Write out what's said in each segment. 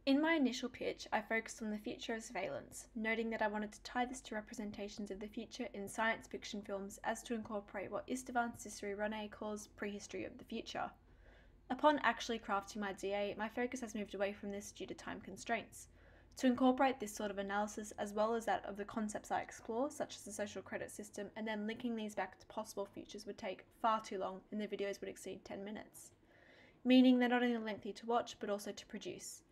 In my initial pitch, I focused on the future of surveillance, noting that I wanted to tie this to representations of the future in science fiction films as to incorporate what Istvan Sisri-Ronay calls prehistory of the future. Upon actually crafting my DA, my focus has moved away from this due to time constraints. To incorporate this sort of analysis as well as that of the concepts I explore, such as the social credit system, and then linking these back to possible futures would take far too long and the videos would exceed 10 minutes. Meaning they're not only lengthy to watch, but also to produce.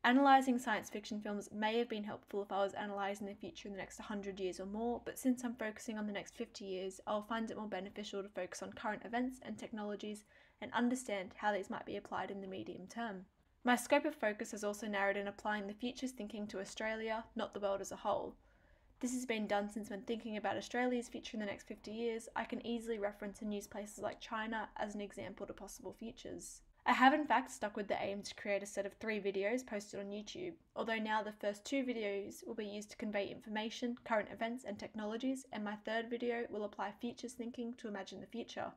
Analysing science fiction films may have been helpful if I was analysing the future in the next 100 years or more, but since I'm focusing on the next 50 years, I'll find it more beneficial to focus on current events and technologies and understand how these might be applied in the medium term. My scope of focus has also narrowed in applying the futures thinking to Australia, not the world as a whole. This has been done since when thinking about Australia's future in the next 50 years, I can easily reference and use places like China as an example to possible futures. I have in fact stuck with the aim to create a set of 3 videos posted on YouTube, although now the first 2 videos will be used to convey information, current events and technologies, and my third video will apply futures thinking to imagine the future.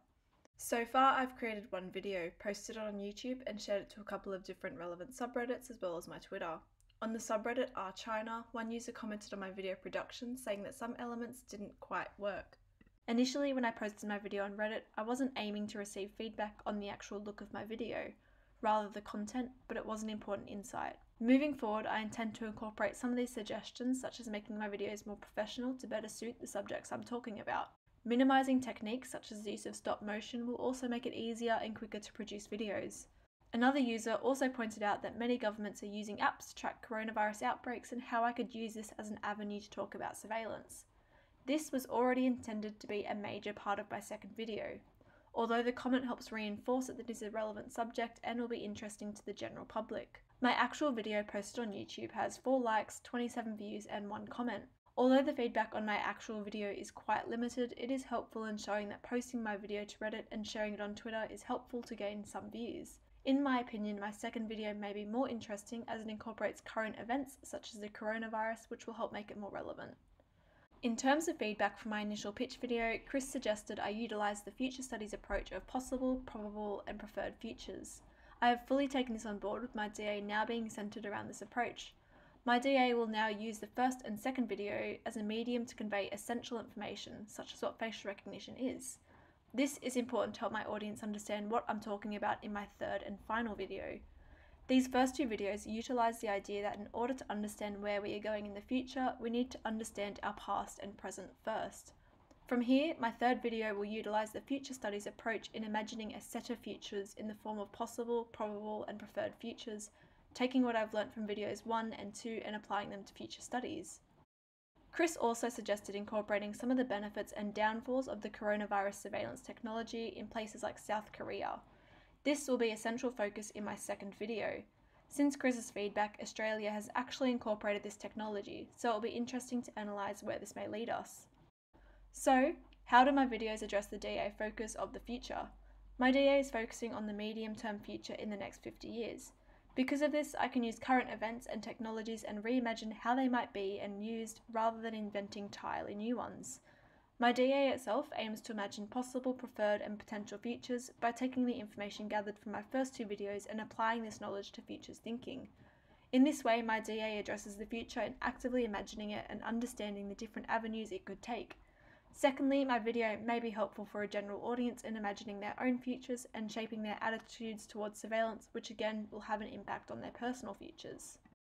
So far I've created 1 video, posted it on YouTube and shared it to a couple of different relevant subreddits as well as my Twitter. On the subreddit r/China, one user commented on my video production saying that some elements didn't quite work. Initially, when I posted my video on Reddit, I wasn't aiming to receive feedback on the actual look of my video, rather the content, but it was an important insight. Moving forward, I intend to incorporate some of these suggestions, such as making my videos more professional to better suit the subjects I'm talking about. Minimizing techniques such as the use of stop motion will also make it easier and quicker to produce videos. Another user also pointed out that many governments are using apps to track coronavirus outbreaks and how I could use this as an avenue to talk about surveillance. This was already intended to be a major part of my second video, although the comment helps reinforce that it is a relevant subject and will be interesting to the general public. My actual video posted on YouTube has 4 likes, 27 views and 1 comment. Although the feedback on my actual video is quite limited, it is helpful in showing that posting my video to Reddit and sharing it on Twitter is helpful to gain some views. In my opinion, my second video may be more interesting as it incorporates current events such as the coronavirus, which will help make it more relevant. In terms of feedback from my initial pitch video, Chris suggested I utilise the future studies approach of possible, probable and preferred futures. I have fully taken this on board with my DA now being centred around this approach. My DA will now use the first and second video as a medium to convey essential information, such as what facial recognition is. This is important to help my audience understand what I'm talking about in my third and final video. These first 2 videos utilise the idea that in order to understand where we are going in the future, we need to understand our past and present first. From here, my third video will utilise the future studies approach in imagining a set of futures in the form of possible, probable and preferred futures, taking what I've learnt from videos 1 and 2 and applying them to future studies. Chris also suggested incorporating some of the benefits and downfalls of the coronavirus surveillance technology in places like South Korea. This will be a central focus in my second video. Since Chris's feedback, Australia has actually incorporated this technology, so it will be interesting to analyse where this may lead us. So, how do my videos address the DA focus of the future? My DA is focusing on the medium-term future in the next 50 years. Because of this, I can use current events and technologies and reimagine how they might be and used rather than inventing entirely new ones. My DA itself aims to imagine possible, preferred and potential futures by taking the information gathered from my first 2 videos and applying this knowledge to futures thinking. In this way, my DA addresses the future and actively imagining it and understanding the different avenues it could take. Secondly, my video may be helpful for a general audience in imagining their own futures and shaping their attitudes towards surveillance, which again will have an impact on their personal futures.